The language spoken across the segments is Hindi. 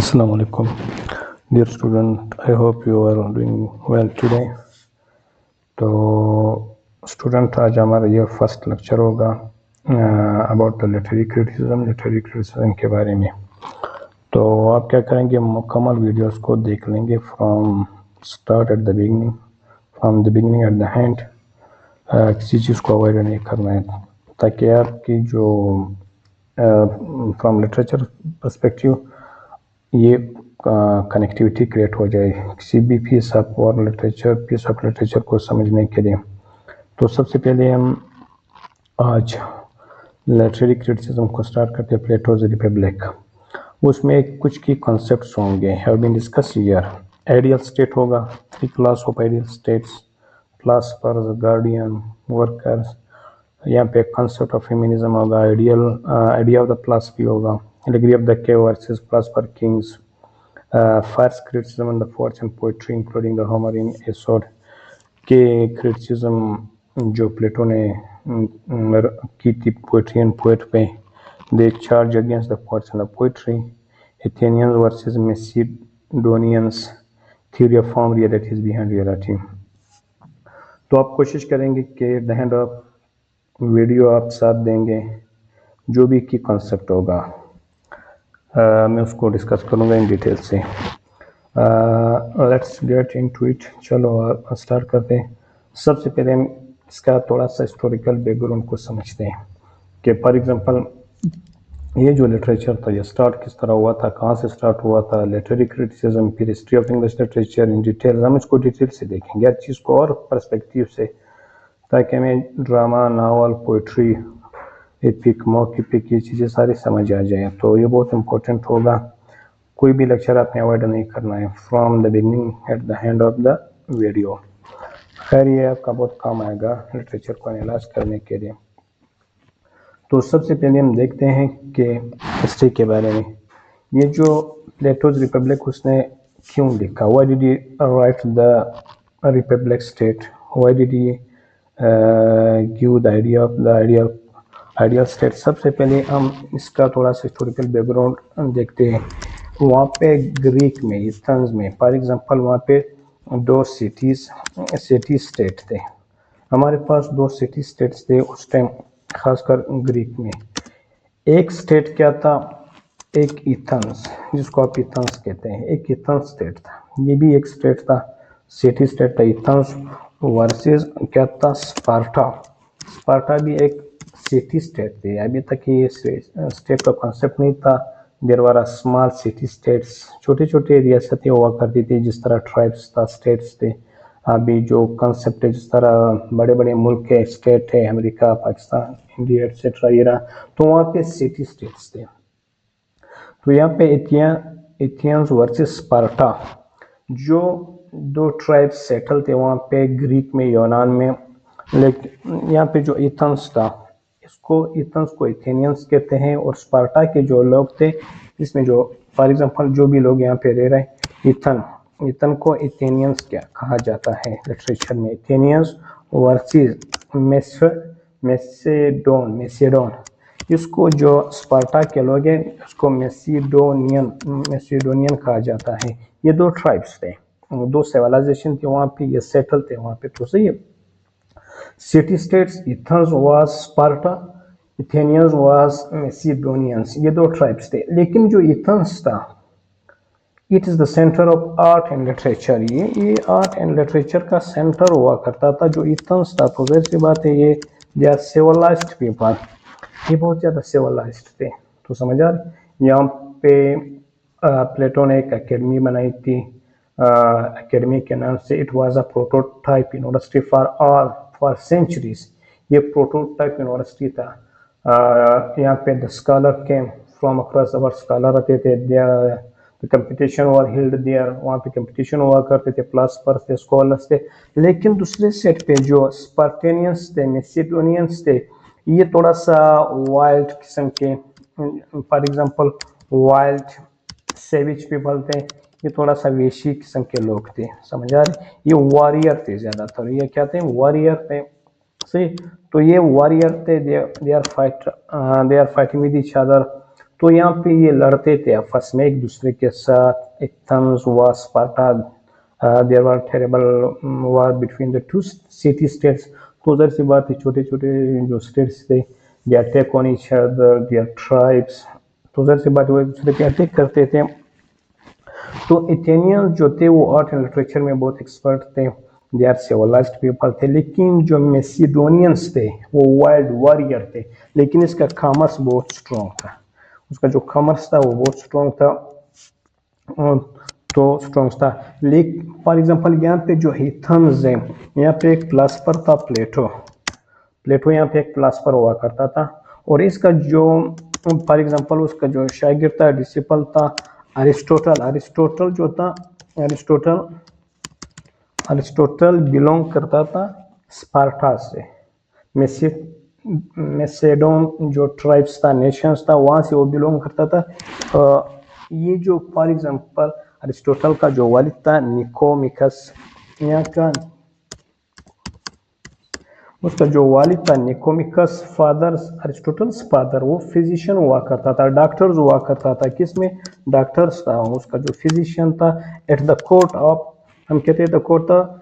Assalamu alaikum, dear student. I hope you are doing well today. तो स्टूडेंट आज हमारा ये फर्स्ट लेक्चर होगा अबाउट द लिटरेरी क्रिटिसिज्म के बारे में। तो आप क्या करेंगे, मुकम्मल वीडियोस को देख लेंगे from start at the beginning, from the beginning at the end. किसी चीज़ को अवॉइड नहीं करना है ताकि आपकी जो फ्रॉम लिटरेचर पर्सपेक्टिव ये कनेक्टिविटी क्रिएट हो जाए किसी भी पीस ऑफ लिटरेचर को समझने के लिए। तो सबसे पहले हम आज लिटरेरी क्रिटिसिज्म को स्टार्ट करते हैं। प्लेटोज रिपब्लिक, उसमें कुछ की कॉन्सेप्ट्स होंगे, have been discuss here. Ideal state होगा, 3 class of ideal states, philosophers, guardian, workers. यहाँ पे कॉन्सेप्ट ऑफ फेमिनिज्म होगा, आइडिया ऑफ द फिलॉसफी होगा, allegory of the cave versus philosopher kings, first criticism on the poets and poetry including the Homer in Aesop के criticism जो प्लेटो ने की थी पोएट्री एंड पोएट पे। They charge against the poets and the poetry, Athenians versus Macedonians, theory of form, realities behind reality. तो आप कोशिश करेंगे कि द एंड ऑफ वीडियो आप साथ देंगे, जो भी की कॉन्सेप्ट होगा मैं उसको डिस्कस करूँगा इन डिटेल से। Let's get into it. चलो स्टार्ट करते हैं। सबसे पहले हम इसका थोड़ा सा हिस्टोरिकल बैकग्राउंड को समझते हैं कि फॉर एग्जांपल ये जो लिटरेचर था ये स्टार्ट किस तरह हुआ था, कहाँ से स्टार्ट हुआ था, लिटरेरी क्रिटिसिज्म, फिर history of English literature in detail. हम इसको डिटेल से देखेंगे हर चीज़ को और पर्सपेक्टिव से, ताकि हमें drama, novel, poetry, epic, mock epic, ये चीज़ें सारी समझ आ जाए। तो ये बहुत इंपॉर्टेंट होगा, कोई भी लेक्चर आपने अवॉइड नहीं करना है from the beginning at the end of the video. खैर ये आपका बहुत काम आएगा लिटरेचर को एनालाइज करने के लिए। तो सबसे पहले हम देखते हैं कि हिस्ट्री के बारे में। ये जो प्लेटोज रिपब्लिक उसने क्यों लिखा, why did he right the Republic state, why did he give the idea of the ideal state. सबसे पहले हम इसका थोड़ा सा हिस्टोरिकल बैकग्राउंड देखते हैं। वहाँ पे ग्रीक में, एथेंस में फॉर एग्जांपल, वहाँ पे 2 सिटी स्टेट थे। हमारे पास 2 सिटी स्टेट्स थे उस टाइम, खासकर ग्रीक में। एक स्टेट क्या था, एक एथेंस, जिसको आप एथेंस कहते हैं, एक एथेंस स्टेट था। ये भी एक स्टेट था, सिटी स्टेट था एथेंस, वर्सेस क्या था, स्पार्टा भी एक सिटी स्टेट थे। अभी तक ये स्टेट का कॉन्सेप्ट नहीं था। There were small city states, छोटे छोटे रियासतें हुआ करती थी, जिस तरह ट्राइब्स था, स्टेट्स थे। अभी जो कॉन्सेप्ट है, जिस तरह बड़े बड़े मुल्क के स्टेट है, अमेरिका, पाकिस्तान, इंडिया एक्सेट्रा, ये रहा, तो वहाँ पे सिटी स्टेट्स थे। तो यहाँ पे एथियंस वर्सेस स्पार्टा, जो 2 ट्राइब्स सेटल थे वहाँ पे ग्रीक में, यूनान में। लेकिन यहाँ पे जो एथेंस था, एथेंस को एथेनियंस कहते हैं, और स्पार्टा के जो लोग थे, इसमें जो फॉर एग्जांपल जो भी लोग यहाँ पे रह रहे हैं, एथन को एथेनियंस क्या कहा जाता है लिटरेचर में, एथेनियंस वर्सेस मैसेडोन। इसको जो स्पार्टा के लोग हैं उसको मैसेडोनियन कहा जाता है। ये 2 ट्राइब्स थे, 2 सिविलाइजेशन थे वहाँ पे, ये सेटल थे वहाँ पे। तो सही है, city states, Athens was Sparta, Athenians was Macedonians, ये 2 ट्राइब्स थे। लेकिन जो एथेंस था, it is the centre of art and literature. ये आर्ट एंड लिटरेचर का सेंटर हुआ करता था जो एथेंस था। तो जाहिर सी बात है, ये दे आर सिविलाइज्ड पीपल, ये बहुत ज़्यादा सिविलाइज्ड थे। तो समझ आ रहे, यहाँ पे प्लेटो ने एक एकेडमी बनाई थी, एकेडमी के नाम से। It was a prototype university for centuries. ये प्रोटोटाइप यूनिवर्सिटी था। यहाँ पे the scholar came from across the world, scholar आते थे। The competition were held there, वहाँ पे कंपटीशन हुआ करते थे, फिलोसोफर्स थे, स्कॉलर्स थे। लेकिन दूसरे सेट पे जो स्पार्टेनियंस थे, मैसिडोनियंस थे, ये थोड़ा सा वाइल्ड किस्म के, for example wild savage people थे। ये थोड़ा सा वेशी किस्म के लोग थे, समझ आ रहे। ये वॉरियर थे ज़्यादातर, ये क्या थे, वॉरियर थे। सही, तो ये वॉरियर थे, they are fighting with each other तो यहाँ पे ये लड़ते थे आपस में एक दूसरे के साथ। एथेंस व Sparta, there were terrible war between the two city states. तो उधर से बात है, छोटे छोटे जो स्टेट्स थे, they attack on each other their tribes. तो उधर से बात वो एक दूसरे पे अटैक करते थे। तो एथेनियंस जो थे वो आर्ट एंड लिटरेचर में बहुत एक्सपर्ट थे, दे आर सिविलाइज्ड पीपल थे। लेकिन जो मैसिडोनियंस थे वो वाइल्ड वॉरियर थे, लेकिन इसका कॉमर्स बहुत स्ट्रॉन्ग था। उसका जो कॉमर्स था वो बहुत स्ट्रॉन्ग था, तो स्ट्रॉन्ग था। लेकिन फॉर एग्जांपल यहाँ पे जो हिथन्स है, यहाँ पे एक फिलासफर था प्लेटो। प्लेटो यहाँ पे एक फिलासफर हुआ करता था, और इसका जो फॉर एग्जांपल उसका जो शागिर्द था, डिसिपल था अरिस्टोटल। अरिस्टोटल जो था, अरिस्टोटल बिलोंग करता था स्पार्टा से। मैसेडोन जो ट्राइब्स था, नेशंस था, वहाँ से वो बिलोंग करता था। ये जो फॉर एग्जांपल अरिस्टोटल का जो वालिद था निकोमिकस, यहाँ का उसका जो वालिद था निकोमिकस, फादर अरिस्टोटल्स फादर, वो फिजिशियन हुआ करता था, डॉक्टर्स हुआ करता था। किसमें? डॉक्टर्स था। उसका जो फिजिशियन था एट द कोर्ट ऑफ, हम कहते हैं द कोर्ट था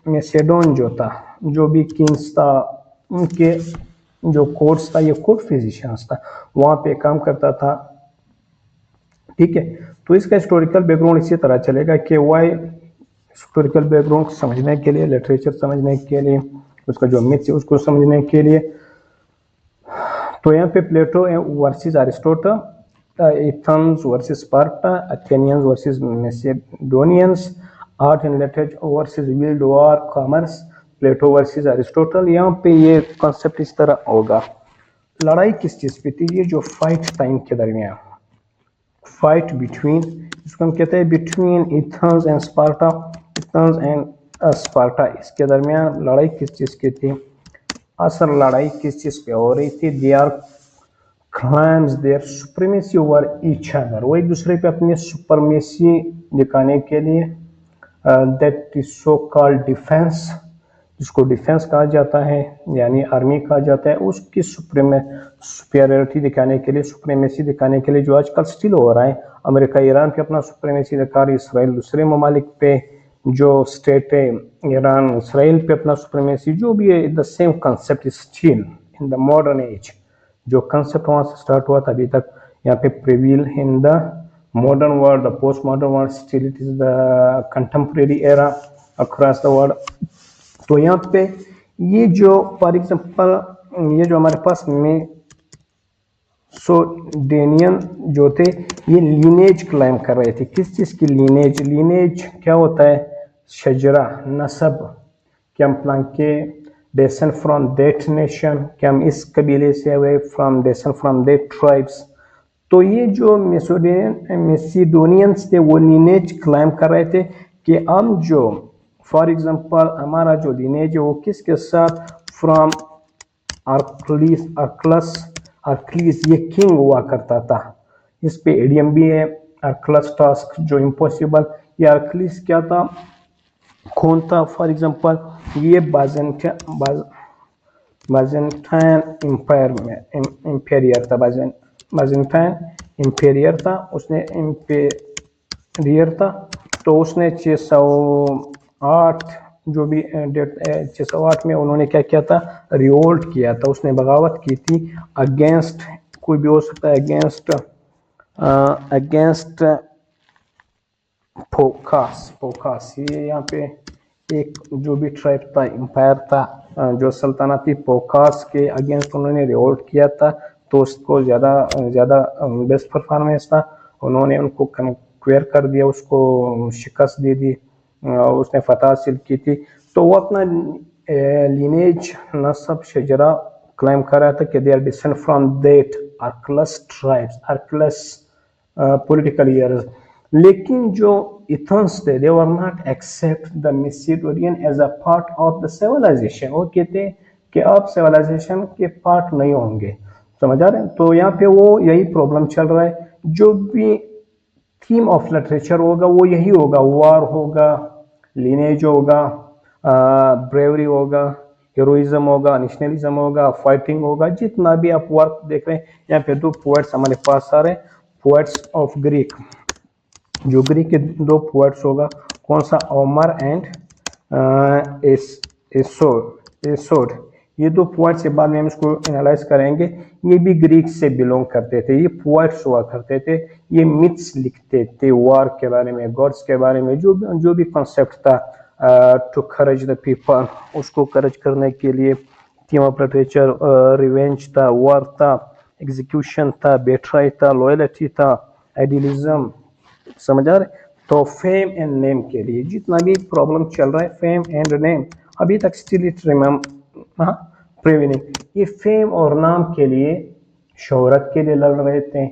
मैसेडोन जो था, जो भी किंग्स था उनके जो कोर्ट्स था, ये कोर्ट फिजिशियंस था, वहाँ पे काम करता था। ठीक है, तो इसका हिस्टोरिकल बैकग्राउंड इसी तरह चलेगा कि वाई हिस्टोरिकल बैकग्राउंड समझने के लिए, लिटरेचर समझने के लिए, उसका जो मिथ है उसको समझने के लिए। तो यहाँ पे Plato versus Aristotle, Athens versus Sparta, Athenians versus Macedonians, art and literature versus world war, commerce, Plato versus Aristotle. यहाँ पे ये कॉन्सेप्ट इस तरह होगा। लड़ाई किस चीज़ पे थी? ये जो फाइट टाइम के दरमियान, फाइट बिटवीन, इसको हम कहते हैं between Athens and Sparta, Athens and Sparta, इसके दरमियान लड़ाई किस चीज़ की थी? असल लड़ाई किस चीज़ पे हो रही थी? They are claims their supremacy over each other, वो एक दूसरे पे अपनी सुपरमेसी दिखाने के लिए, that is so called defence, जिसको डिफेंस कहा जाता है, यानी आर्मी कहा जाता है, उसकी सुपेरियरिटी दिखाने के लिए, सुप्रीमेसी दिखाने के लिए, जो आजकल स्टिल हो रहा है। अमेरिका ईरान पे अपना सुप्रीमेसी दिखा रही है, इसराइल दूसरे ममालिक पे, जो स्टेट है ईरान इसराइल पे अपना सुप्रीमेसी, जो भी है, the same concept is still in the modern age. जो कंसेप्ट वहाँ से स्टार्ट हुआ था अभी तक यहाँ पे प्रिवील in the modern world, the post modern world, still it is the contemporary era across the world. तो यहाँ पे ये जो फॉर एग्जांपल ये जो हमारे पास में सोडेनियन जो थे, ये लीनेज क्लाइम कर रहे थे। किस चीज़ की लीनेज? लीनेज क्या होता है? शजरा, नसब, कि हम प्लान के डेसन फ्रॉम दैट नेशन, कि हम इस कबीले से हुए, फ्रॉम डेसन फ्रॉम दैट ट्राइब्स। तो ये जो मैसिडोनियंस थे वो लीनेज क्लाइम कर रहे थे कि हम जो फॉर एग्जांपल हमारा जो लीनेज है वो किसके साथ? फ्रॉम आर्कलिस, ये किंग हुआ करता था। इस पे एडियम भी है, आर्कलस टास्क, जो इम्पॉसिबल। ये आर्कलिस क्या था? कौन था? फॉर एग्जांपल ये बाजेंटाइन इंपायर में इंपेरियर था, बाजेंटाइन इंपेरियर था, उसने इंपेरियर था। तो उसने 608 जो भी डेट 608 में उन्होंने क्या किया था? रिवोल्ट किया था, उसने बगावत की थी अगेंस्ट, कोई भी हो सकता है, अगेंस्ट फोकास। ये यहाँ पे एक जो भी ट्राइब था, एम्पायर था, जो सल्तनती फोकास के अगेंस्ट उन्होंने रिवोल्ट किया था। तो उसको ज़्यादा बेस्ट परफॉर्मेंस था, उन्होंने उनको कन्क्वेयर कर दिया, उसको शिकस्त दे दी, उसने फतह हासिल की थी। तो वो अपना लीनेज, नस्ब, शजरा क्लाइम कर रहा था कि they are descend from that Archelaus tribes, Archelaus political years. लेकिन जो इथन्स थे, they were not accept the Macedonian as a part of the civilisation. वो कहते हैं कि आप सिविलाइजेशन के पार्ट नहीं होंगे। समझ आ रहे हैं? तो यहाँ पे वो यही प्रॉब्लम चल रहा है। जो भी थीम ऑफ लिटरेचर होगा वो यही होगा, वार होगा, लिनेज होगा, ब्रेवरी होगा, हीरोइज्म होगा, नेशनलिज्म होगा, फाइटिंग होगा, जितना भी आप वर्क देख रहे हैं। यहाँ पे दो पोएट्स हमारे पास आ रहे हैं, पोएट्स ऑफ ग्रीक। जो ग्रीक के दो पोएट्स होगा, कौन सा, ओमर एंड एसोड। ये दो पोएट्स के बाद में हम इसको एनालाइज करेंगे। ये भी ग्रीक से बिलोंग करते थे, ये पोएट्स हुआ करते थे, ये मिथ्स लिखते थे वार के बारे में, गॉड्स के बारे में, जो भी कॉन्सेप्ट था टू करेज द पीपल, उसको करेज करने के लिए। थीम ऑफ लिटरेचर रिवेंज था, वार था, एग्जीक्यूशन था, बेट्राई था, लॉयल्टी था, आइडियलिज्म। समझ आ रहे। तो फेम एंड नेम के लिए जितना भी प्रॉब्लम चल रहा है, फेम एंड नेम, अभी तक स्टिल इट प्रिवेलिंग। ये फेम और नाम के लिए, शोहरत के लिए लड़ रहे थे।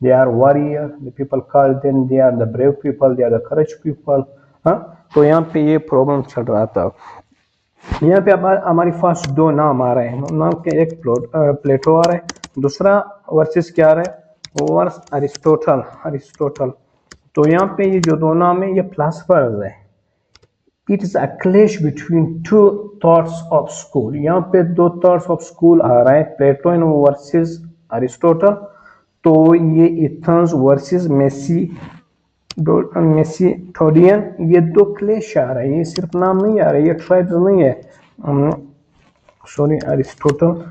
They are warrior, the people call them, they are the brave people, they are the courage people. तो यहाँ पे ये प्रॉब्लम चल रहा था। यहाँ पे हमारे पास दो नाम आ रहे हैं। नाम के एक प्लेटो आ रहा है, दूसरा वर्सेस क्या आ रहा है, वर्स अरिस्टोटल। तो यहाँ पे ये जो दो नाम है, ये फिलोसफर्स है। It is a clash between two thoughts of school. यहाँ पे दो थॉट्स ऑफ स्कूल आ रहा है, प्लेटो वर्सेस अरिस्टोटल। तो ये एथेंस वर्सेस मेसिडोनियन, ये दो क्लेश आ रहे हैं। ये सिर्फ नाम नहीं आ रहा है, ये ट्राइब्स नहीं है, सॉरी अरिस्टोटल,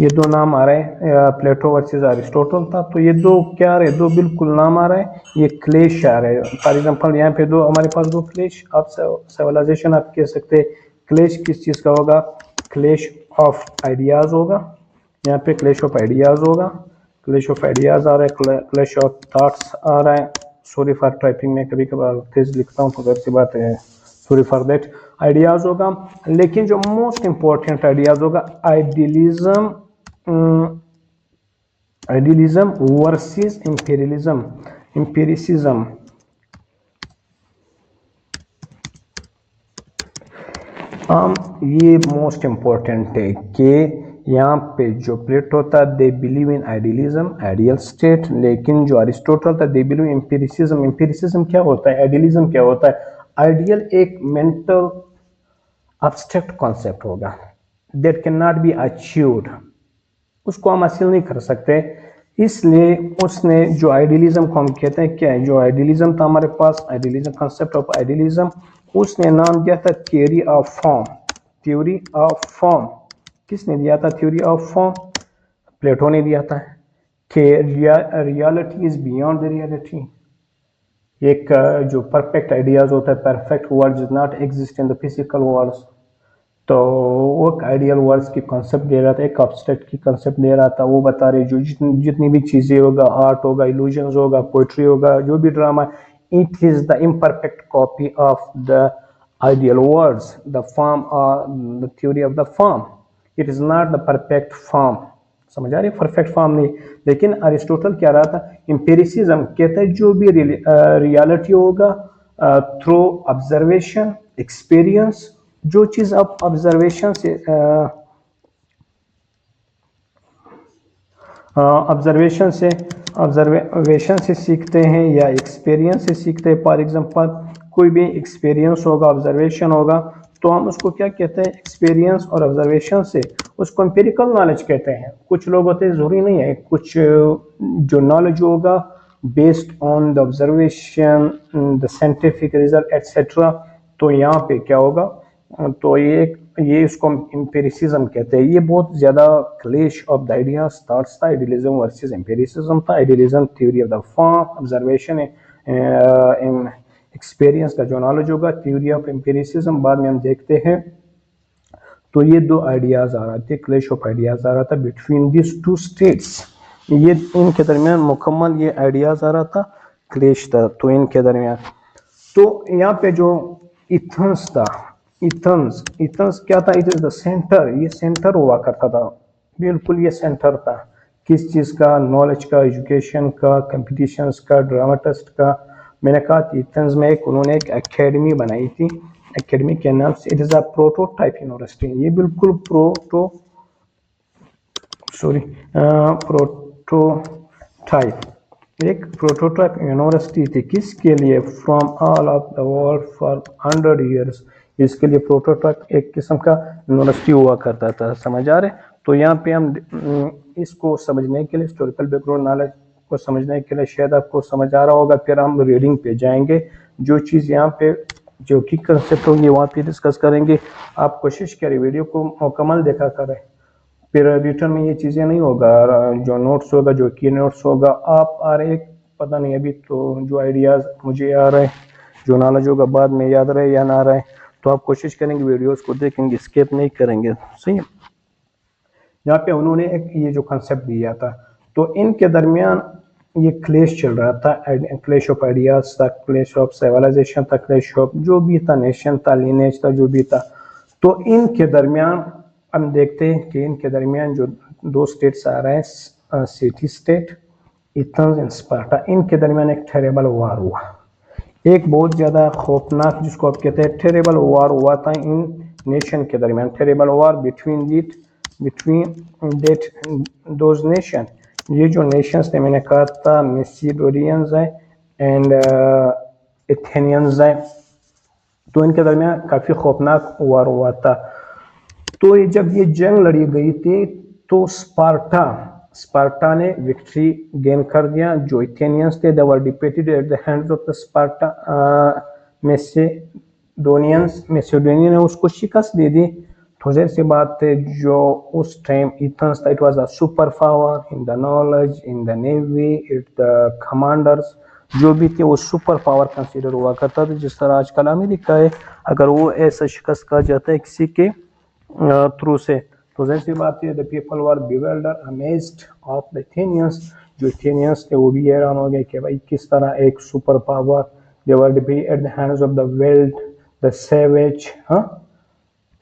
ये दो नाम आ रहे हैं। प्लेटो वर्सेस अरिस्टोटल था, तो ये दो क्या आ रहे हैं, दो बिल्कुल नाम आ रहा है, ये क्लेश आ रहे हैं। फॉर एग्जांपल यहाँ पे दो हमारे पास दो क्लेश, आप सिविलाइजेशन आप कह सकते हैं। क्लेश किस चीज़ का होगा, क्लेश ऑफ आइडियाज होगा। यहाँ पे क्लेश ऑफ आइडियाज होगा, क्लेश ऑफ आइडियाज आ रहा है, क्लेश ऑफ थॉट्स आ रहा है। सॉरी फॉर टाइपिंग में कभी कभार तेज लिखता हूँ, तो वैसी बात है, सॉरी फॉर दैट। आइडियाज होगा, लेकिन जो मोस्ट इंपॉर्टेंट आइडियाज होगा, आइडियलिज्म वर्सेस एम्पिरिसिज्म। ये मोस्ट इंपॉर्टेंट है कि यहाँ पे जो प्लेटो था, they believe in idealism, ideal state, लेकिन जो अरिस्टोटल था, दे बिलीव एम्पिरिसिज्म। एम्पिरिसिज्म क्या होता है, आइडियलिज्म क्या होता है। आइडियल एक मेंटल एब्स्ट्रैक्ट कॉन्सेप्ट होगा, that can not be achieved, उसको हम हासिल नहीं कर सकते। इसलिए उसने जो आइडियलिज्म को हम कहते हैं क्या है, जो आइडियलिज्म था हमारे पास, आइडियलिज्म, कॉन्सेप्ट ऑफ आइडियलिज्म, उसने नाम दिया था theory of form. Theory of form किसने दिया था, थ्योरी ऑफ फॉर्म प्लेटो ने दिया था, कि reality is beyond the reality. एक जो परफेक्ट आइडियाज होता है, perfect words is not exist in the physical worlds. तो वो एक आइडियल वर्ड्स की कॉन्सेप्ट दे रहा था, एक एब्स्ट्रैक्ट की कॉन्सेप्ट दे रहा था। वो बता रहे जो जितनी भी चीज़ें होगा, आर्ट होगा, इल्यूजन्स होगा, पोइट्री होगा, जो भी drama, it is the imperfect copy of the ideal words, the form और the theory of the form, it is not the perfect form. समझ आ रही है, परफेक्ट फॉर्म नहीं। लेकिन अरिस्टोटल क्या रहा था, एम्पिरिसिज्म कहता है जो भी रियलिटी होगा थ्रू ऑब्जर्वेशन, एक्सपीरियंस, जो चीज आप ऑब्जर्वेशन से सीखते हैं या एक्सपीरियंस से सीखते हैं। फॉर एग्जांपल कोई भी एक्सपीरियंस होगा, ऑब्जर्वेशन होगा, तो हम उसको क्या कहते हैं, एक्सपीरियंस और ऑब्जर्वेशन से उसको एम्पिरिकल नॉलेज कहते हैं। कुछ लोग होते हैं, जरूरी नहीं है, कुछ जो नॉलेज होगा based on the observation, the scientific result etcetera, तो यहाँ पे क्या होगा, तो ये इसको एम्पिरिसिज्म कहते हैं। ये बहुत ज्यादा clash of the ideas thoughts था, आइडियलिज्म वर्सेस एम्पिरिसिज्म था। Idealism theory of the form, observation, experience का जो नॉलेज होगा, थ्योरी ऑफ एम्पिरिसिज्म बाद में हम देखते हैं। तो ये दो आइडियाज आ रहे थे, क्लैश ऑफ आइडियाज आ रहा था बिटवीन दिस टू स्टेट्स। ये इनके दरमियान मुकम्मल ये आइडियाज आ रहा था, क्लैश था तो इनके दरमियान। तो यहाँ पे जो इथेंस था, इथेंस क्या था, इट इज द सेंटर, ये सेंटर हुआ करता था, बिल्कुल ये सेंटर था किस चीज का, नॉलेज का, एजुकेशन का, कंपटीशंस का, ड्रामाटिस्ट का। मैंने कहा एथेंस में उन्होंने एक एकेडमी बनाई थी, एकेडमी के नाम से, it is a prototype university. ये बिल्कुल प्रोटोटाइप, एक प्रोटोटाइप यूनिवर्सिटी थी, किसके लिए, from all of the world for 100 years। इसके लिए प्रोटोटाइप एक किस्म का यूनिवर्सिटी हुआ करता था, समझ आ रहे। तो यहाँ पे हम इसको समझने के लिए, हिस्टोरिकल बैकग्राउंड नॉलेज को समझने के लिए शायद आपको समझ आ रहा होगा। फिर हम रीडिंग पे जाएंगे, जो चीज़ यहाँ पे जो की कंसेप्ट होंगे वहाँ पे डिस्कस करेंगे। आप कोशिश करें वीडियो को मुकम्मल देखा करें, फिर रिटर्न में ये चीज़ें नहीं होगा। जो नोट्स होगा, जो की नोट्स होगा, आप आ रहे पता नहीं अभी तो जो आइडियाज़ मुझे आ रहे हैं, जो नॉलेज होगा बाद में याद रहे या ना रहे, तो आप कोशिश करेंगे वीडियोस को देखेंगे, स्किप नहीं करेंगे, सही है। यहाँ पे उन्होंने एक ये जो कंसेप्ट दिया था, तो इनके दरमियान ये क्लेश चल रहा था, क्लेश ऑफ आइडियाज था, क्लेश ऑफ सिविलाइजेशन था, क्लेश ऑफ जो भी था, नेशन था, लिनेज था, जो भी था। तो इनके दरमियान हम देखते हैं कि इनके दरमियान जो दो स्टेट्स आ रहे हैं, city state Athens and Sparta, इनके दरमियान एक टेरेबल वार हुआ, एक बहुत ज़्यादा खौफनाक, जिसको आप कहते हैं टेरेबल वार हुआ था इन नेशन के दरमियान। Terrible war between those nation, ये जो नेशंस थे मैंने कहा था मैसिडोनियंस है एंड एथेनियंस है, तो इनके दरमियान काफ़ी खौफनाक वार हुआ था। तो जब ये जंग लड़ी गई थी तो स्पार्टा ने विक्ट्री गेन कर दिया। जो एथेनियंस थे, they were defeated at the hands of the Sparta Macedonian ने उसको शिकस्त दे दी। तो जाहिर सी बात है, जो उस टाइम एथेंस था, it was a super power in the knowledge, in the navy, it the commanders जो भी थे वो सुपर पावर कंसीडर हुआ करता था। जिस तरह आजकल अमेरिका है, अगर वो ऐसा शिकस्त खा जाता है किसी के थ्रू से, तो जाहिर सी बात है the people were bewildered amazed of the Athenians. जो एथेनियंस थे वो भी हैरान हो गए कि भाई किस तरह एक super power, they were at the hands of the wild the savage,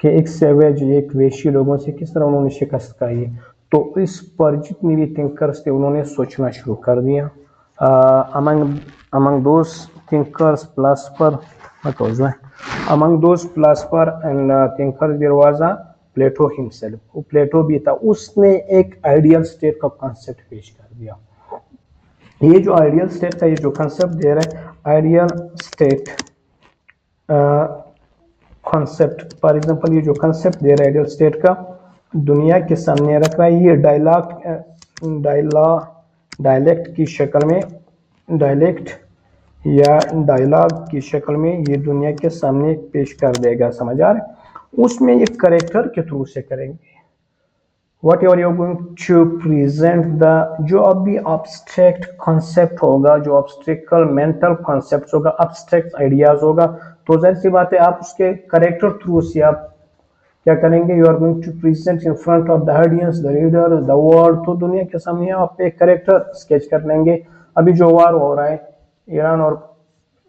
कि एक सेवेज, एक वेशी लोगों से किस तरह उन्होंने शिकस्त खाई। तो इस पर जितने भी थिंकर्स थे उन्होंने सोचना शुरू कर दिया। among those thinkers and thinkers there was a Plato himself, वो प्लेटो भी था, उसने एक आइडियल स्टेट का कॉन्सेप्ट पेश कर दिया। ये जो आइडियल स्टेट का ये जो कॉन्सेप्ट दे रहा है, ideal state concept, for example ये जो कॉन्सेप्ट दे रहा है आइडियल स्टेट का, दुनिया के सामने रख रहा है। ये डायलेक्ट की शक्ल में, डायलेक्ट या डायलॉग की शक्ल में ये दुनिया के सामने पेश कर देगा, समझ आ रहा है। उसमें ये करेक्टर के थ्रू से करेंगे। Whatever you going to present the, जो अभी ऑब्स्ट्रैक्ट कॉन्सेप्ट होगा, जो ऑब्स्ट्रिकल मेंटल कॉन्सेप्ट होगा, ऑब्स्ट्रैक्ट आइडियाज होगा, तो जाहिर सी बात है आप उसके करेक्टर थ्रू से आप क्या करेंगे, you are going to present in front of the audience, the reader, the world. तो दुनिया के सामने आप एक करेक्टर स्केच कर लेंगे। अभी जो वार हो रहा है ईरान और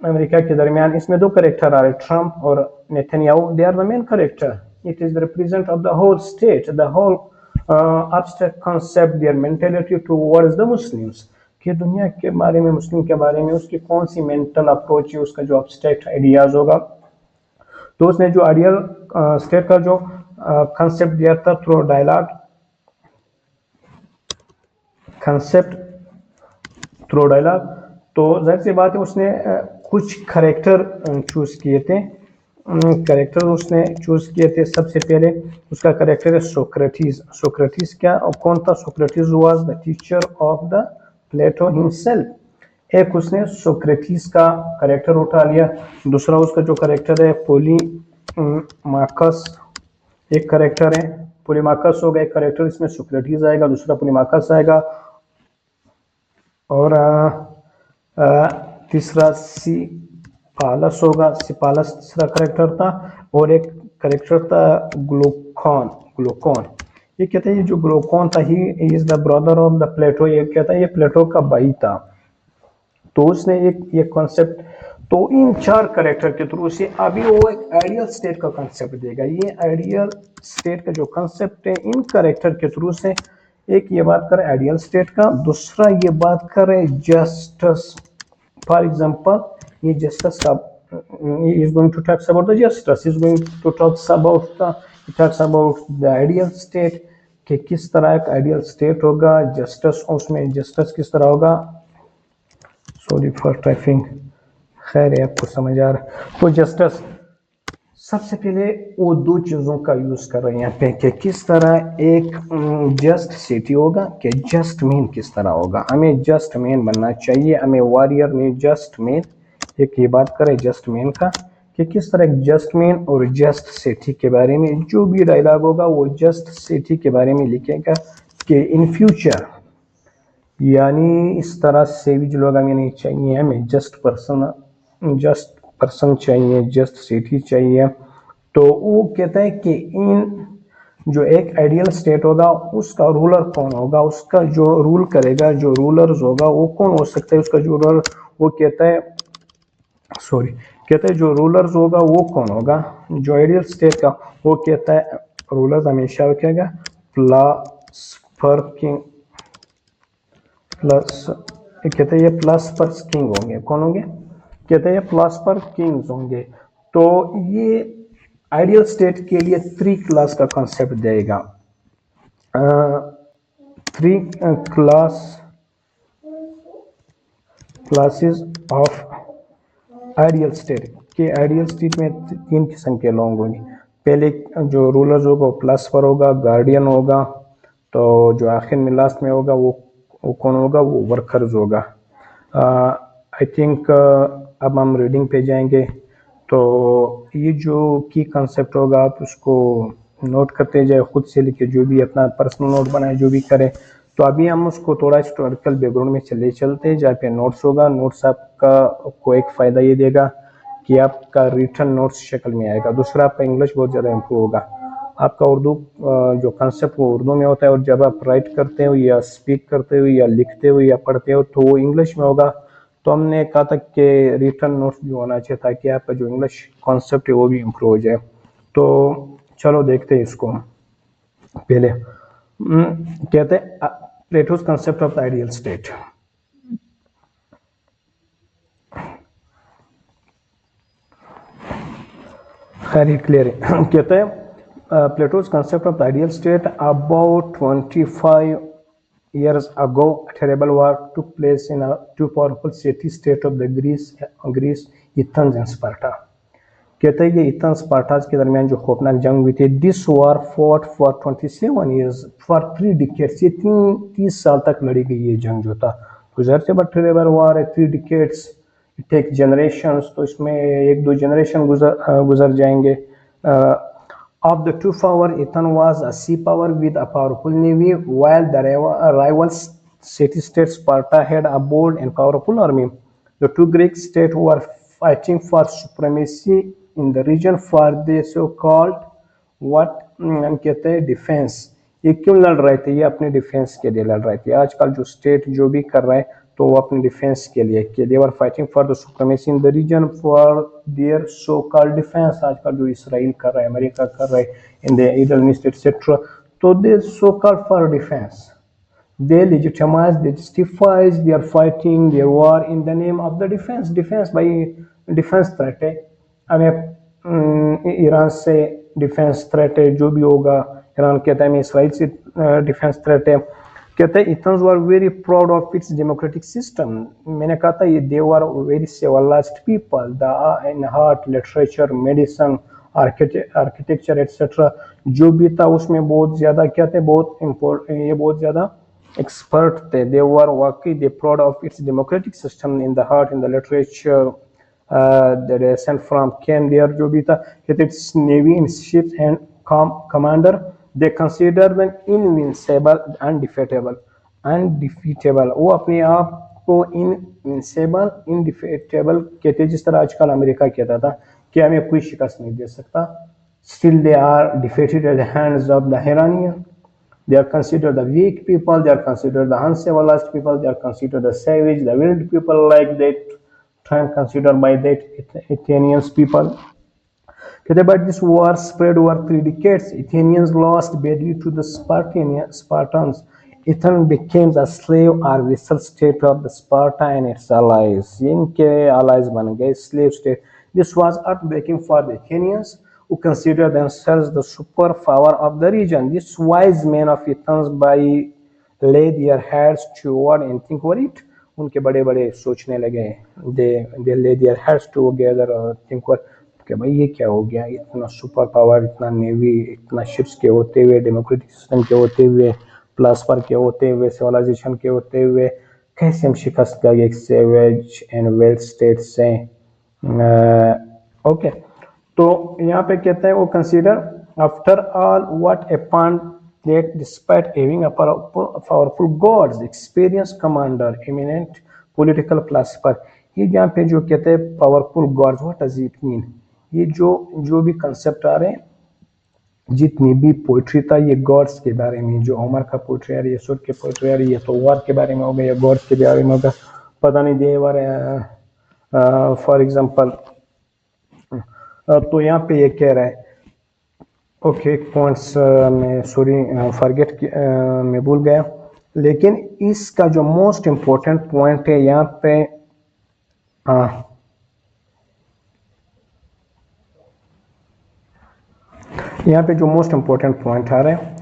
अमेरिका के दरमियान, इसमें दो करेक्टर आ रहे हैं, ट्रम्प और Netanyahu, they are the main character. It is the represent of the whole state, the whole abstract concept, their mentality towards the Muslims, कि दुनिया के बारे में, मुस्लिम के बारे में उसकी कौन सी मेंटल अप्रोच है, उसका जो abstract आइडियाज होगा। तो उसने जो आइडियल स्टेट का जो कंसेप्ट दिया था through dialogue, concept through dialogue, तो जाहिर सी बात है उसने कुछ करेक्टर चूज किए थे, करेक्टर उसने चूज किए थे। सबसे पहले उसका करेक्टर है सोक्रेटिस। सोक्रेटिस क्या और कौन था? Socrates was the teacher of the Plato himself. एक उसने सोक्रेटिस का करेक्टर उठा लिया। दूसरा उसका जो करेक्टर है पोलीमार्कस, एक करेक्टर है पोलीमार्कस होगा, एक करेक्टर इसमें सोक्रेटिस आएगा, दूसरा पोलीमार्कस आएगा, और तीसरा सिपालस होगा, सिपालस तीसरा करेक्टर था, और एक करेक्टर था ग्लूकॉन। ये कहता है ये जो ग्लूकॉन था, he is the brother of the Plato, ये कहता है ये प्लेटो का भाई था। तो उसने एक ये कॉन्सेप्ट, तो इन चार करेक्टर के थ्रू से अभी वो एक आइडियल स्टेट का कॉन्सेप्ट देगा। ये आइडियल स्टेट का जो कॉन्सेप्ट है, इन करेक्टर के थ्रू से, एक ये बात कर आइडियल स्टेट का, दूसरा ये बात करे जस्टिस। फॉर एग्जांपल ये जस्टिस का is going to talk about the justice, is going to talk about the ideal state, कि किस तरह एक आइडियल स्टेट होगा, जस्टिस, उसमें जस्टिस किस तरह होगा। सॉरी फॉर टाइपिंग, खैर है आपको समझ आ रहा है। तो जस्टिस सबसे पहले वो दो चीज़ों का यूज़ कर रहे हैं यहाँ पे कि किस तरह एक जस्ट सिटी होगा, कि जस्ट मैन किस तरह होगा। हमें जस्ट मैन बनना चाहिए, हमें वॉरियर नहीं जस्ट मैन। एक ये बात करें जस्ट मैन का कि किस तरह एक जस्ट मैन और जस्ट सिटी के बारे में जो भी डायलॉग होगा वो जस्ट सिटी के बारे में लिखेगा कि इन फ्यूचर, यानी इस तरह सेविज लोग हमें नहीं चाहिए, हमें जस्ट पर्सन चाहिए, जस्ट सिटी चाहिए। तो वो कहता है कि इन जो एक आइडियल स्टेट होगा उसका रूलर कौन होगा, उसका जो रूल करेगा, जो रूलर्स होगा वो कौन हो सकता है, उसका जो रूलर, वो कहता है जो रूलर्स होगा वो कौन होगा, जो आइडियल स्टेट का, वो कहता है रूलर्स हमेशा रखेगा फिलासफर किंग, प्लस कहते हैं ये प्लस पर किंग होंगे, कौन होंगे, कहते हैं प्लस पर किंग्स होंगे। तो ये आइडियल स्टेट के लिए 3 क्लास का कॉन्सेप्ट देगा, 3 क्लासेस ऑफ आइडियल स्टेट, के आइडियल स्टेट में 3 किस्म के लोग होंगे। पहले जो रूलर्स होगा वो प्लस पर होगा, गार्डियन होगा, तो जो आखिर में लास्ट में होगा वो कौन होगा, वो वर्कर्स होगा। आई थिंक अब हम रीडिंग पे जाएंगे, तो ये जो की कंसेप्ट होगा आप उसको नोट करते जाए, खुद से लिखे, जो भी अपना पर्सनल नोट बनाए, जो भी करें। तो अभी हम उसको थोड़ा हिस्टोरिकल बैकग्राउंड में चलते हैं, जहाँ पे नोट्स होगा। नोट्स आपको एक फ़ायदा ये देगा कि आपका रिटर्न नोट्स शक्ल में आएगा। दूसरा, आपका इंग्लिश बहुत ज़्यादा इम्प्रूव होगा। आपका उर्दू जो कंसेप्ट वो उर्दू में होता है, और जब आप राइट करते हो या स्पीक करते हो या लिखते हो या पढ़ते हो तो वो इंग्लिश में होगा। तो हमने कहा था कि रिटर्न नोट्स भी होना चाहिए ताकि आपका जो इंग्लिश कॉन्सेप्ट है वो भी इम्प्रूव हो जाए। तो चलो देखते हैं इसको। पहले कहते हैं plateaus concept of the ideal state. खैर क्लियर है। कहते हैं Plato's concept of the ideal state. About 25 years ago, a terrible war took place in a two powerful city-state of the Greece, Athens and Sparta. कहते हैं कि एथेंस स्पार्टा के दरमियान जो खौफनाक जंग हुई थी, this war fought for 27 years, for 3 decades, ये 30 साल तक लड़ी गई ये जंग जो था। गुजर से बट टेरेबल वार है, 3 decades, इट टेक जनरेशंस, तो इसमें 1-2 जनरेशन गुजर जाएंगे। Of the two power, Athens was a sea power with a powerful navy, while the rival city-state Sparta had a bold and powerful army. The two Greek states were fighting for supremacy in the region for the so-called what हम कहते हैं डिफेंस। ये क्यों लड़ रहे थे, ये अपने डिफेंस के लिए लड़ रहे थे। आजकल जो स्टेट जो भी कर रहे हैं तो वो अपने डिफेंस के लिए, कि they were fighting for the supremacy in the region for their so called defence. आजकल जो इसराइल कर रहा है, अमेरिका कर रहा है in the Middle East etcetera, तो they so called for defence, they legitimize, they justifies their fighting, their war in the name of the defense. Defense by defense threat है, हमें ईरान से डिफेंस थ्रेट है, जो भी होगा ईरान कहता है, हमें इसराइल से डिफेंस थ्रेट है। कहते हैं Athens were very proud of its democratic system. मैंने कहा था ये they were very civilized people, the in art, literature, medicine, architecture etcetera जो भी था उसमें बहुत ज़्यादा क्या थे, ये बहुत ज़्यादा एक्सपर्ट थे। दे वर वाकई they proud of its democratic system in the heart, in the literature, the descent from came there, जो भी था। कहते its navy in ships and commander they consider them invincible, undefeatable। वो अपने आप को इनविंसिबल, इनडिफेटेबल कहते, जिस तरह आजकल अमेरिका कहता था कि हमें कोई शिकस्त नहीं दे सकता। Still they are defeated at the hands of the Iranian. They are considered the weak people, they are considered the uncivilized people, they are considered the savage, the wild people, like that time considered by that Athenians people. But this war spread over 3 decades. Athenians lost badly to the Spartans. Athens became a slave or vassal state of the Sparta and its allies. इनके allies बन गए slave state. This was heartbreaking for the Athenians, who consider themselves the superpower of the region. These wise men of Athens by lay their heads toward and think over it. उनके बड़े बड़े सोचने लगे, they lay their heads together और think over, कि भाई ये क्या हो गया, इतना सुपर पावर, इतना नेवी, इतना शिप्स के होते हुए, डेमोक्रेटिक सिस्टम के होते हुए, प्लास्पर के होते हुए, सिविलाइजेशन के होते हुए कैसे हम शिकस्त गए एक सेवेज एंड वेल्थ स्टेट से। ओके, तो यहाँ पे कहते हैं वो consider after all what A point that despite having a powerful gods experience commander eminent political philosopher. ये यहाँ पे जो कहते हैं powerful gods, what does it mean, ये जो भी कंसेप्ट आ रहे हैं, जितनी भी पोइट्री था ये गॉड्स के बारे में, जो उमर का पोइट्री आ रही है, सुर के पोइट्री आ रही है, तो वार के बारे में होगा या गॉड्स के बारे में होगा, पता नहीं देवर फॉर एग्जांपल। तो यहाँ पे ये कह रहा है, ओके पॉइंट्स में सॉरी फॉरगेट मैं भूल गया, लेकिन इसका जो मोस्ट इम्पोर्टेंट पॉइंट है यहाँ पे, यहाँ पे जो मोस्ट इम्पोर्टेंट पॉइंट आ रहा है,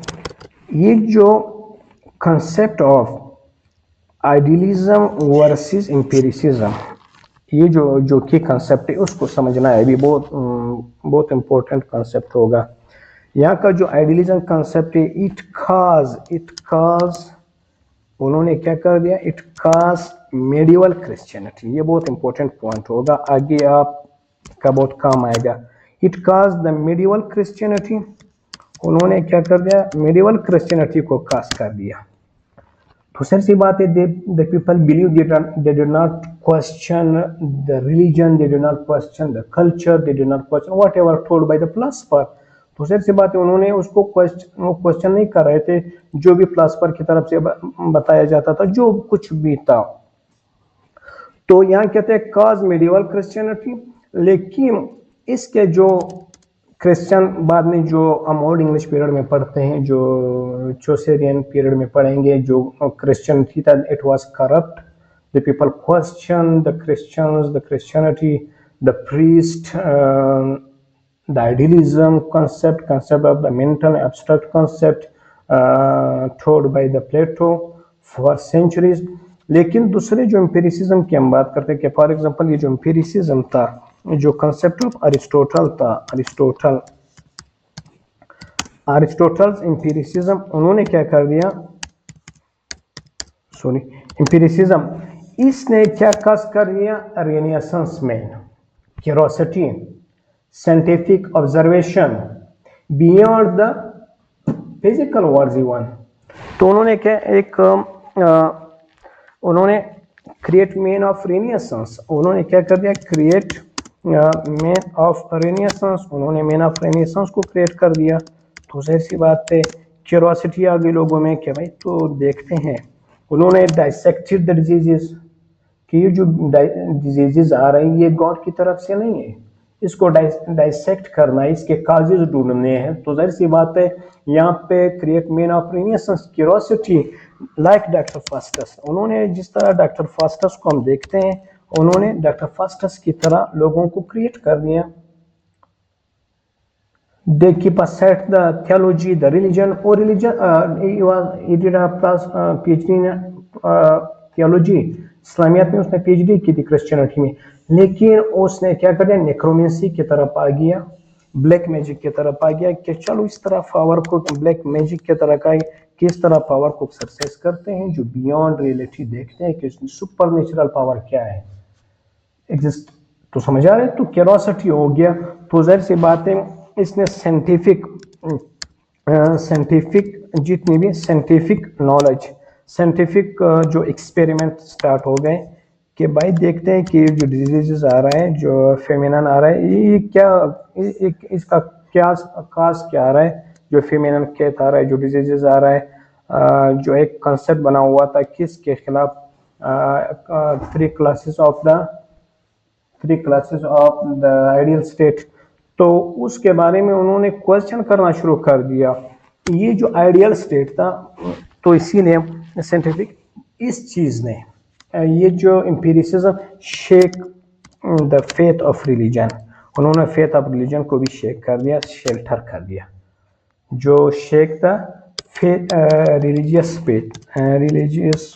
ये जो concept of idealism versus empiricism, ये जो की कंसेप्ट है उसको समझना है, अभी बहुत इम्पोर्टेंट कंसेप्ट होगा। यहाँ का जो आइडियलिज्म कंसेप्ट है, इट काज उन्होंने क्या कर दिया, इट काज मेडिवल क्रिश्चियनिटी, ये बहुत इंपॉर्टेंट पॉइंट होगा, आगे आपका बहुत काम आएगा। It cause the medieval Christianity, उन्होंने क्या कर दिया, मेडिवल क्रिश्चियनिटी को काज कर दिया। तो सर सी बात है, the people believe they do not question the religion, they do not question the culture, they do not question whatever told by the philosopher। तो सर सी बात है, उन्होंने उसको क्वेश्चन नहीं कर रहे थे, जो भी फिलोसोफर की तरफ से बताया जाता था, जो कुछ भी था। तो यहाँ कहते हैं काज मेडिवल क्रिश्चियनिटी, लेकिन इसके जो क्रिश्चियन बाद में जो हम ओल्ड इंग्लिश पीरियड में पढ़ते हैं, जो चौसेरियन पीरियड में पढ़ेंगे, जो क्रिश्चियन थी, it was corrupt, the people question the Christians, the Christianity, the priest, the idealism concept of the mental abstract concept told by the Plato for centuries। लेकिन दूसरे जो एम्पिरिसिज्म की हम बात करते हैं, कि फॉर एग्जांपल ये जो एम्पिरिसिज्म था, जो कंसेप्ट ऑफ अरिस्टोटल था, अरिस्टोटल्स एम्पिरिसिज्म, उन्होंने क्या कर दिया, सॉरी एम्पिरिसिज्म इसने क्या काज कर दिया, रेनेसांस में curiosity, scientific observation beyond the physical world even. तो उन्होंने क्या उन्होंने क्रिएट मैन ऑफ रेनेसांस, उन्होंने क्या कर दिया, क्रिएट मैन ऑफ रेनेसांस, उन्होंने मैन ऑफ रेनेसांस को क्रिएट कर दिया। तो जाहिर सी बात है क्यूरोसिटी आ गई लोगों में कि भाई तो देखते हैं। उन्होंने डाइसेक्टेड द डिजीजेस, कि ये जो डिजीजेस आ रही हैं ये गॉड की तरफ से नहीं है, इसको डाइसेक्ट करना है, इसके काजेज ढूंढने हैं। तो जाहिर सी बात है यहाँ पे create man of renaissance curiosity like doctor Faustus, उन्होंने जिस तरह डॉक्टर फास्टस को हम देखते हैं, उन्होंने डॉक्टर फास्टस की तरह लोगों को क्रिएट कर दिया। They keep aside the theology, the religion, or religion. He did a PhD in theology. इस्लामियत में उसने PhD की थी क्रिश्चियनिटी में, लेकिन उसने क्या कर दिया, नेक्रोमेंसी की तरफ आ गया, ब्लैक मैजिक की तरफ आ गया, कि चलो इस तरह पावर को ब्लैक मैजिक की तरह का किस तरह पावर को सक्सेस करते हैं, जो बियॉन्ड रियलिटी देखते हैं कि सुपर नेचुरल पावर क्या है एग्जिस्ट। तो समझ आ रहे, तो क्यूरोसिटी हो गया। तो जाहिर सी बात है इसने साइंटिफिक जितनी भी साइंटिफिक नॉलेज, साइंटिफिक जो एक्सपेरिमेंट स्टार्ट हो गए, कि भाई देखते हैं कि जो डिजीजेस आ रहा है, जो फेमिनन आ रहा है, ये क्या इसका क्या काज क्या आ रहा है, जो फेमिनन कैथ आ रहा है, जो डिजीजेस आ रहा है, जो एक कंसेप्ट बना हुआ था किसके खिलाफ, three classes of the ideal state. तो उसके बारे में उन्होंने क्वेश्चन करना शुरू कर दिया, ये जो आइडियल स्टेट था। तो इसीलिए साइंटिफिक इस चीज ने, ये जो empiricism shake the faith of religion, उन्होंने फेथ ऑफ रिलीजन को भी शेक कर दिया, शेल्टर कर दिया, जो शेक था फेथ रिलीजियस फेथ, रिलीजियस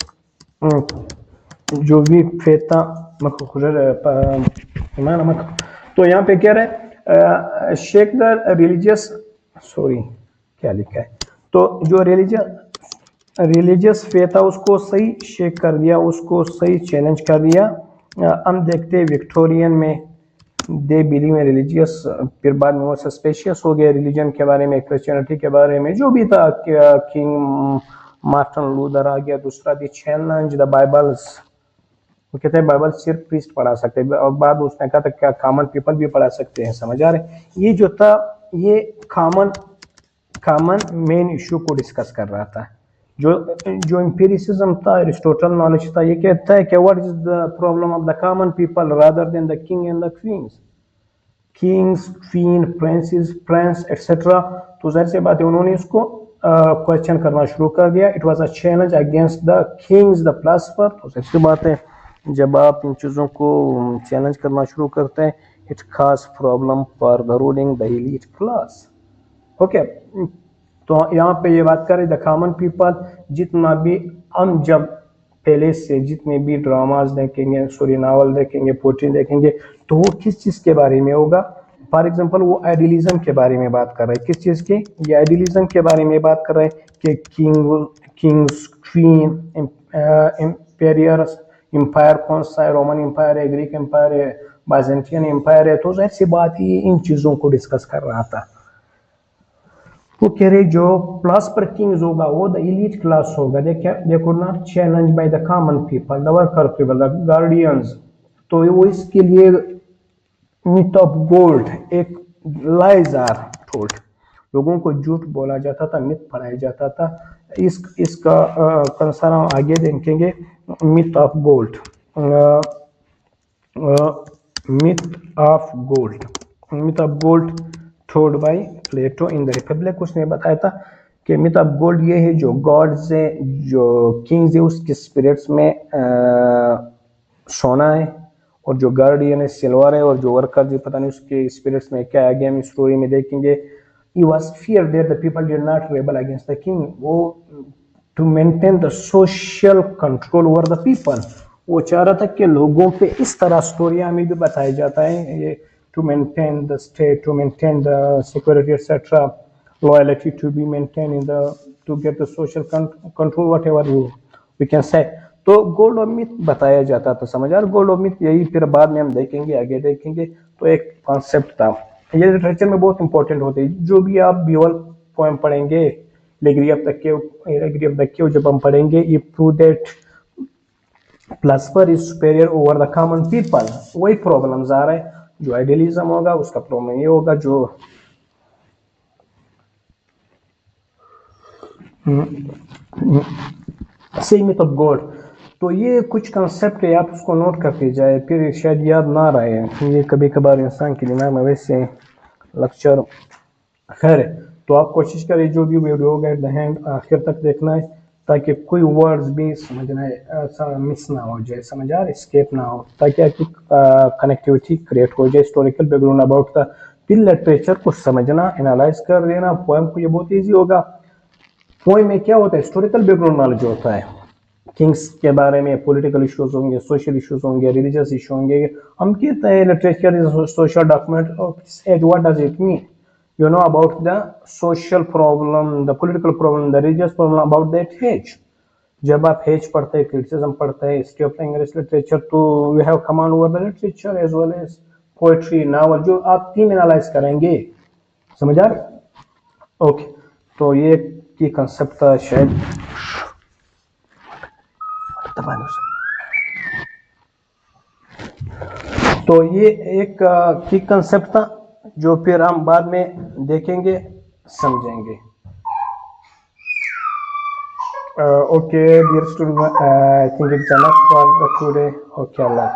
जो भी फेथ था, तो यहाँ पे कह रहे हैं शेक द रिलीजियस, सॉरी क्या लिखा है, तो जो रिलीजियस फेथ था उसको सही शेक कर दिया, उसको सही चैलेंज कर दिया। हम देखते हैं विक्टोरियन में दे बिलीव इन रिलीजियस, फिर बाद में वो सस्पेशियस हो गया रिलीजन के बारे में, क्रिश्चियनिटी के बारे में, जो भी था। किंग मार्टिन लूथर आ गया, दूसरा दी चैलेंज द बाइबल्स, वो कहते हैं बाइबल सिर्फ प्रीस्ट पढ़ा सकते हैं, और बाद उसने कहा था क्या कॉमन पीपल भी पढ़ा सकते हैं, समझ आ रहे। ये जो था ये कॉमन मेन इशू को डिस्कस कर रहा था। जो एम्पिरिसिज्म था, एरिस्टोटल नॉलेज था, ये कहता है कि what is the problem of the common people rather than the king and the Kings, queen, Prince etcetera. तो जाहिर सी बात है उन्होंने इसको क्वेश्चन करना शुरू कर दिया। It was a challenge against the Kings, the philosopher. तो जाहिर सी बात है जब आप इन चीज़ों को चैलेंज करना शुरू करते हैं, it cause problem for the ruling the elite class. Okay, तो यहाँ पे ये बात करें द कॉमन पीपल, जितना भी हम जब पहले से जितने भी ड्रामाज देखेंगे, सॉरी नावल देखेंगे, पोएट्री देखेंगे, तो वो किस चीज़ के बारे में होगा। फॉर एग्जांपल वो आइडियलिज्म के बारे में बात कर रहा है। किस चीज़ की? ये आइडियलिज्म के बारे में बात कर रहा है कि किंग्स, क्वीन, एम्पायर कौन सा है, रोमन एम्पायर है, ग्रीक एम्पायर है, बाइजेंटियन एम्पायर है। तो जाहिर सी बात ये इन चीज़ों को डिस्कस कर रहा था। वो कह रहे जो प्लस पर किंग्स होगा वो द एलीट क्लास होगा, they could not challenge by the common people, the worker people, the guardians. तो वो इसके लिए मिथ ऑफ गोल्ड, एक लाइज आर टोल्ड, लोगों को झूठ बोला जाता था, मिथ पढ़ाया जाता था। इसका कंसर्न हम आगे देखेंगे। Myth of gold, myth of gold told by Plato in the Republic. उसने बताया था कि मिथ ऑफ गोल्ड ये है जो गॉड्स है, जो किंग्स है उसके स्पिरिट्स में सोना है, और जो गार्डियन है सिल्वर है, और जो वर्कर जो पता नहीं उसके स्पिरिट्स में क्या है, आगे हम स्टोरी में देखेंगे। He was fear that the people did not rebel against the king, वो to maintain the social control over the people. वो चाह रहा था कि लोगों पे इस तरह स्टोरिया में भी बताया जाता है ये, to maintain the state, to maintain the security, etc. Loyalty to be maintained in the, to get the social control, whatever we can say. तो गोल्ड और मिथ बताया जाता था, समझ आ रहा। गोल्ड और मिथ यही फिर बाद में हम देखेंगे, आगे देखेंगे। तो एक कॉन्सेप्ट था, ये लिटरेचर में बहुत इंपॉर्टेंट होते हैं। जो भी आप ब्यूअल पोएम पढ़ेंगे, एलेगरी ऑफ द क्यू जब हम पढ़ेंगे, ये prove that philosopher is superior over the common people, वही प्रॉब्लम्स आ रहा है। जो आइडियलिज्म होगा उसका प्रॉब्लम ये होगा, जो सही मिथ ऑफ गॉड। तो ये कुछ कंसेप्ट है, आप उसको नोट करते जाए, फिर शायद याद ना रहे। ये कभी कभार इंसान के दिमाग में वैसे लेक्चर, खैर। तो आप कोशिश करें जो भी वीडियो होगा एट द हैंड आखिर तक देखना है, ताकि कोई वर्ड्स भी समझना है मिस ना हो जाए, समझ आ रहा, स्केप ना हो, ताकि आपकी कनेक्टिविटी क्रिएट हो जाए। हिस्टोरिकल बैकग्राउंड अबाउट द फिर लिटरेचर को समझना, एनालाइज कर देना। पोएम को ये बहुत ईजी होगा। पोएम में क्या होता है? हिस्टोरिकल बैकग्राउंड नॉलेज होता है, किंग्स के बारे में, पॉलिटिकल इश्यूज होंगे, सोशल इश्यूज होंगे, रिलीजियस इशू होंगे। हम कहते हैं literature is social document of age, what does it mean? You know about the social problem, the political problem, the religious problem about that age. जब आप हेज पढ़ते हैं, क्रिटिसिज्म पढ़ते हैं, history of the English literature, तो we have command over the literature as well as poetry, novel, जो आप तीन एनालाइज करेंगे, समझ आ रहा? ओके, तो ये की कंसेप्ट था शायद। तो ये एक की कंसेप्ट था जो फिर हम बाद में देखेंगे, समझेंगे। Okay dear student, I think it's enough for the today. Okay, Allah.